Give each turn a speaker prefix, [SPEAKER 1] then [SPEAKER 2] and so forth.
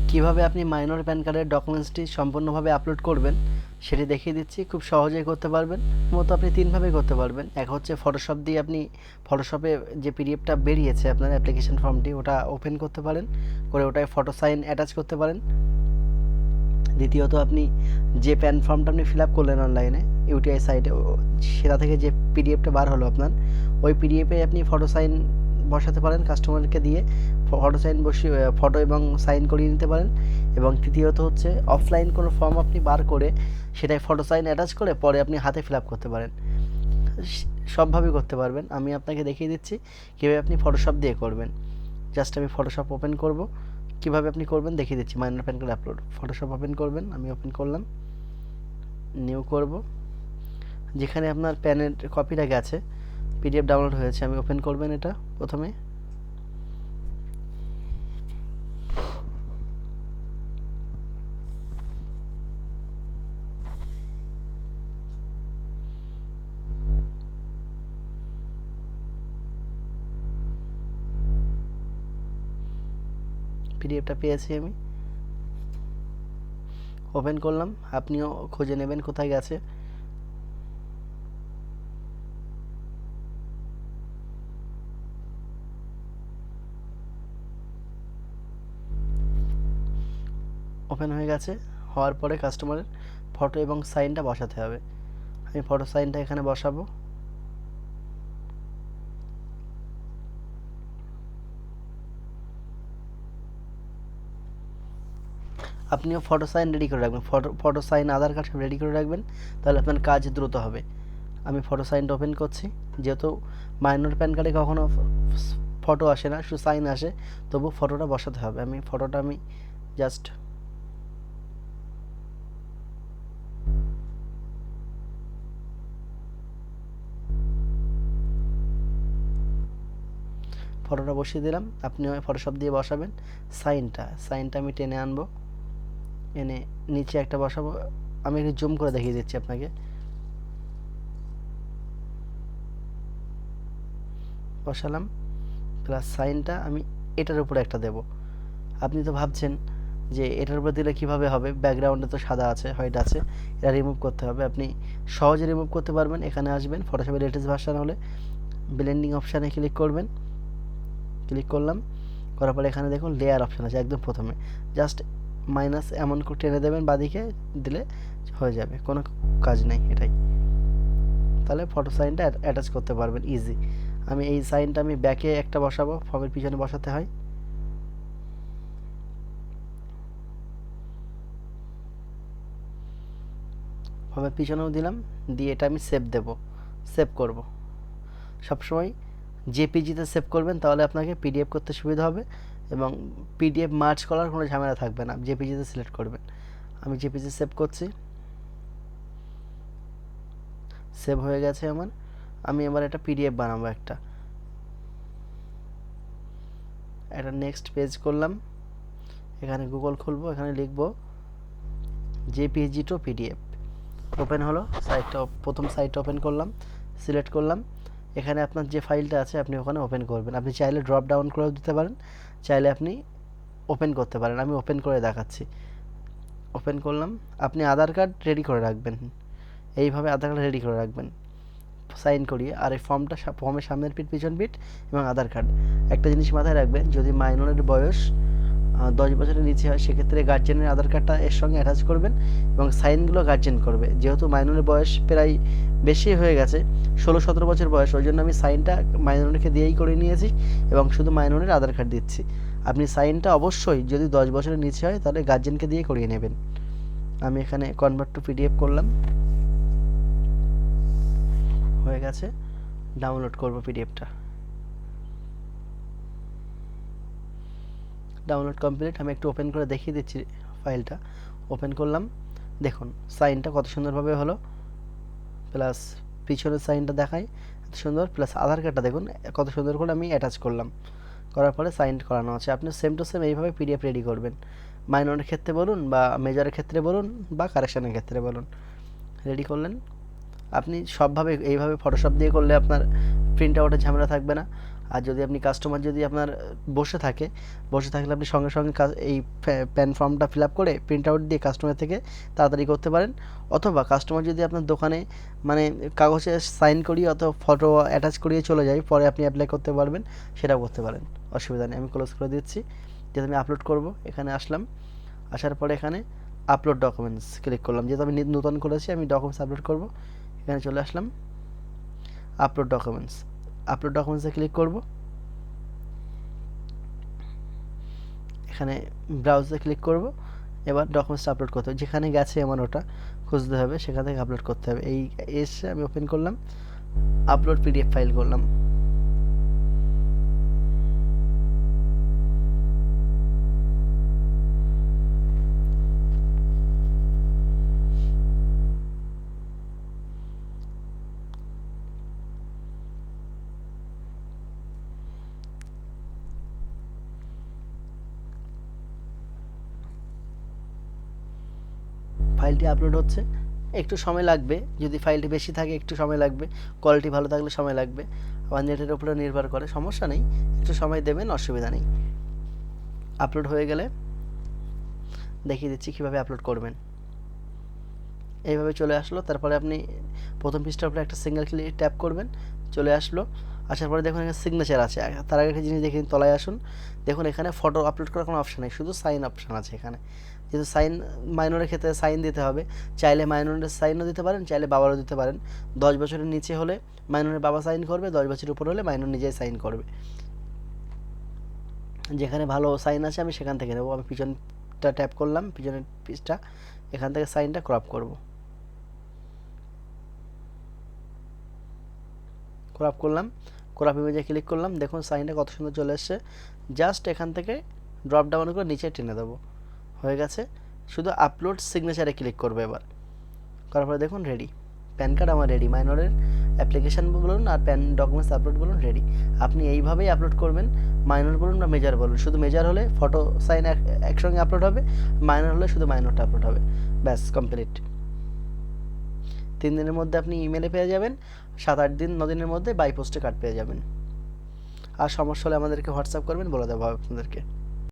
[SPEAKER 1] কিভাবে আপনি minor pan কার্ডের ডকুমেন্টসটি সম্পূর্ণভাবে আপলোড করবেন সেটি দেখিয়ে দিচ্ছি। খুব সহজেই করতে পারবেন। মূলত আপনি তিনভাবে করতে পারবেন। এক হচ্ছে ফটোশপ দিয়ে আপনি ফটোশপে যে পিডিএফটা বেরিয়েছে আপনার অ্যাপ্লিকেশন ফর্মটি ওটা ওপেন করতে পারেন, করে ওটায় ফটো সাইন অ্যাটাচ করতে পারেন। দ্বিতীয়ত আপনি যে প্যান ফর্মটা আপনি ফিল আপ করলেন অনলাইনে ইউটিআই সাইটে, সেটা থেকে যে পিডিএফটা বার হলো আপনার, ওই পিডিএফে আপনি ফটো সাইন বসাতে পারেন কাস্টমারকে দিয়ে, ফটো সাইন বসিয়ে ফটো এবং সাইন করিয়ে নিতে পারেন। এবং তৃতীয়ত হচ্ছে অফলাইন কোনো ফর্ম আপনি বার করে সেটাই ফটো সাইন অ্যাটাচ করে পরে আপনি হাতে ফিল আপ করতে পারেন। সবভাবেই করতে পারবেন। আমি আপনাকে দেখিয়ে দিচ্ছি কীভাবে আপনি ফটোশপ দিয়ে করবেন। জাস্ট আমি ফটোশপ ওপেন করব, কীভাবে আপনি করবেন দেখিয়ে দিচ্ছি। Minor pan card upload, Photoshop open করবেন। আমি ওপেন করলাম, নিউ করব। যেখানে আপনার প্যানের কপিটা গেছে, পিডিএফ ডাউনলোড হয়েছে, আমি ওপেন করবেন এটা প্রথমে। পিডিএফটা পেয়েছি আমি, ওপেন করলাম। আপনিও খুঁজে নেবেন কোথায় গেছে। ওপেন হয়ে গেছে। হওয়ার পরে কাস্টমারের ফটো এবং সাইনটা বসাতে হবে। আমি ফটো সাইনটা এখানে বসাবো। আপনিও ফটো সাইন রেডি করে রাখবেন, ফটো সাইন আধার কার্ড সব রেডি করে রাখবেন, তাহলে আপনার কাজ দ্রুত হবে। আমি ফটো সাইনটা ওপেন করছি। যেহেতু মাইনর প্যান কার্ডে কখনো ফটো আসে না, শুধু সাইন আসে, তবু ফটোটা বসাতে হবে। ফটোটা আমি জাস্ট ফটোটা বসিয়ে দিলাম। আপনিও ফটোশপ দিয়ে বসাবেন। সাইনটা আমি টেনে আনবো, এনে নিচে একটা বসাবো। আমি একটু জুম করে দেখিয়ে দিচ্ছি আপনাকে। বসালাম, প্লাস সাইনটা আমি এটার উপরে একটা দেব। আপনি তো ভাবছেন যে এটার উপর দিলে কীভাবে হবে, ব্যাকগ্রাউন্ডে তো সাদা আছে, হোয়াইট আছে, এটা রিমুভ করতে হবে। আপনি সহজে রিমুভ করতে পারবেন। এখানে আসবেন, ফটোশপের লেটেস্ট ভার্সন হলে ব্লেন্ডিং অপশানে ক্লিক করবেন। ক্লিক করলাম, করার পরে এখানে দেখুন লেয়ার অপশান আছে একদম প্রথমে। জাস্ট মাইনাস এমন করে টেনে দেবেন বাঁদিকে, দিলে হয়ে যাবে, কোনো কাজ নেই এটাই। তাহলে ফটো সাইনটা অ্যাটাচ করতে পারবেন ইজি। আমি এই সাইনটা আমি ব্যাকে একটা বসাবো, ফর্মের পিছনে বসাতে হয়। ফর্মের পিছনেও দিলাম, দিয়ে এটা আমি সেভ করব। সবসময় জেপিজিতে সেভ করবেন, তাহলে আপনাকে পিডিএফ করতে সুবিধা হবে এবং পিডিএফ মার্চ করার কোনো ঝামেলা থাকবে না। জেপিজিতে সিলেক্ট করবেন। আমি জেপিজি সেভ করছি, সেভ হয়ে গেছে আমার। আমি এবার এটা পিডিএফ বানাবো একটা নেক্সট পেজ করলাম। এখানে গুগল খুলবো, এখানে লিখব জেপিজি টু পিডিএফ। ওপেন হলো সাইটটা, প্রথম সাইটটা ওপেন করলাম, সিলেক্ট করলাম। এখানে আপনার যে ফাইলটা আছে আপনি ওখানে ওপেন করবেন। আপনি চাইলে ড্রপ ডাউন করেও দিতে পারেন, চাইলে আপনি ওপেন করতে পারেন। আমি ওপেন করে দেখাচ্ছি। ওপেন করলাম। আপনি আধার কার্ড রেডি করে রাখবেন, এইভাবে আধার কার্ড রেডি করে রাখবেন সাইন করিয়ে। আর এই ফর্মের সামনের পিঠ, পিছন পিঠ এবং আধার কার্ড। একটা জিনিস মাথায় রাখবেন, যদি মাইনরের বয়স 10 বছরের নিচে হয় সেক্ষেত্রে গার্জেনের আধার কার্ডটা এর সঙ্গে অ্যাটাচ করবেন এবং সাইনগুলো গার্জেন করবে। যেহেতু মাইনরের বয়স প্রায় বেশি হয়ে গেছে, 16-17 বছর বয়স, ওই জন্য আমি সাইনটা মাইনরকে দিয়েই করে নিয়েছি এবং শুধু মাইনরের আধার কার্ড দিচ্ছি। আপনি সাইনটা অবশ্যই যদি 10 বছরের নিচে হয় তাহলে গার্জেনকে দিয়ে করিয়ে নেবেন। আমি এখানে কনভার্ট টু পিডিএফ করলাম, হয়ে গেছে। ডাউনলোড করব পিডিএফটা। Download complete. আমি একটু ওপেন করে দেখিয়ে দিচ্ছি ফাইলটা। ওপেন করলাম, দেখুন সাইনটা কত সুন্দরভাবে হলো, প্লাস পিছনের সাইনটা দেখায় এত সুন্দর, প্লাস আধার কার্ডটা দেখুন কত সুন্দর করে আমি অ্যাটাচ করলাম। করার পরে সাইন করানো আছে। আপনি সেম টু সেম এইভাবে পিডিএফ রেডি করবেন। মাইনরের ক্ষেত্রে বলুন বা মেজরের ক্ষেত্রে বলুন বা কারেকশনের ক্ষেত্রে বলুন, রেডি করলেন। আপনি সবভাবে এইভাবে ফটোশপ দিয়ে করলে আপনার প্রিন্ট আউটের ঝামেলা থাকবে না। আর যদি আপনি কাস্টমার যদি আপনার বসে থাকলে আপনি সঙ্গে সঙ্গে এই প্যান ফর্মটা ফিল আপ করে প্রিন্ট আউট দিয়ে কাস্টমার থেকে তাড়াতাড়ি করতে পারেন। অথবা কাস্টমার যদি আপনার দোকানে মানে কাগজে সাইন করিয়ে অথবা ফটো অ্যাটাচ করিয়ে চলে যায়, পরে আপনি অ্যাপ্লাই করতে পারবেন, সেটাও করতে পারেন, অসুবিধা নেই। আমি ক্লোজ করে দিচ্ছি। যেহেতু আমি আপলোড করব, এখানে আসলাম, আসার পরে এখানে আপলোড ডকুমেন্টস ক্লিক করলাম। যেহেতু আমি নতুন করেছি, আমি ডকুমেন্টস আপলোড করব, এখানে চলে আসলাম, আপলোড ডকুমেন্টসে ক্লিক করব। এখানে ব্রাউজে ক্লিক করব। এবার ডকুমেন্টস আপলোড করতে হবে, যেখানে গেছে আমার ওটা খুঁজতে হবে, সেখান থেকে আপলোড করতে হবে। এই এসে আমি ওপেন করলাম, আপলোড পিডিএফ ফাইল করলাম। ফাইলটি আপলোড হচ্ছে, একটু সময় লাগবে। যদি ফাইলটি বেশি থাকে একটু সময় লাগবে, কোয়ালিটি ভালো থাকলে সময় লাগবে, আবার নেটের উপরে নির্ভর করে, সমস্যা নেই, একটু সময় দেবেন, অসুবিধা নেই। আপলোড হয়ে গেলে দেখিয়ে দিচ্ছি কীভাবে আপলোড করবেন। এইভাবে চলে আসলো, তারপরে আপনি প্রথম পৃষ্ঠার উপরে একটা সিঙ্গেল ক্লিক ট্যাপ করবেন, চলে আসলো। আসার পরে দেখুন এখানে সিগনেচার আছে। তার আগে একটা জিনিস দেখে তলায় আসুন, দেখুন এখানে ফটো আপলোড করার কোনো অপশান নেই, শুধু সাইন অপশান আছে এখানে। যেহেতু সাইন মাইনরের ক্ষেত্রে সাইন দিতে হবে, চাইলে মাইনরের সাইনও দিতে পারেন, চাইলে বাবারও দিতে পারেন। 10 বছরের নিচে হলে মাইনরের বাবা সাইন করবে, 10 বছরের উপর হলে মাইনর নিজেই সাইন করবে। যেখানে ভালো সাইন আছে আমি সেখান থেকে নেবো। আমি পিছনটা ট্যাপ করলাম, পিছনের পিসটা, এখান থেকে সাইনটা ক্রপ করব। ক্রপ করলাম, ক্রপ ইমেজে ক্লিক করলাম, দেখুন সাইনটা কত সুন্দর চলে এসছে। জাস্ট এখান থেকে ড্রপ ডাউন করে নিচে টেনে দেবো, হয়ে গেছে। শুধু আপলোড সিগনেচারে ক্লিক করবে এবার, করার পরে দেখুন রেডি, প্যান কার্ড আমার রেডি। মাইনরের অ্যাপ্লিকেশান বলুন আর প্যান ডকুমেন্টস আপলোড বলুন, রেডি। আপনি এইভাবেই আপলোড করবেন, মাইনর বলুন বা মেজর বলুন। শুধু মেজর হলে ফটো সাইন একসঙ্গে আপলোড হবে, মাইনর হলে শুধু মাইনরটা আপলোড হবে, ব্যাস কমপ্লিট। 3 দিনের মধ্যে আপনি ইমেলে পেয়ে যাবেন, 7-8 দিন 9 দিনের মধ্যে বাই পোস্টে কার্ড পেয়ে যাবেন। আর সমস্যা হলে আমাদেরকে হোয়াটসঅ্যাপ করবেন, বলে দেবো আপনাদেরকে।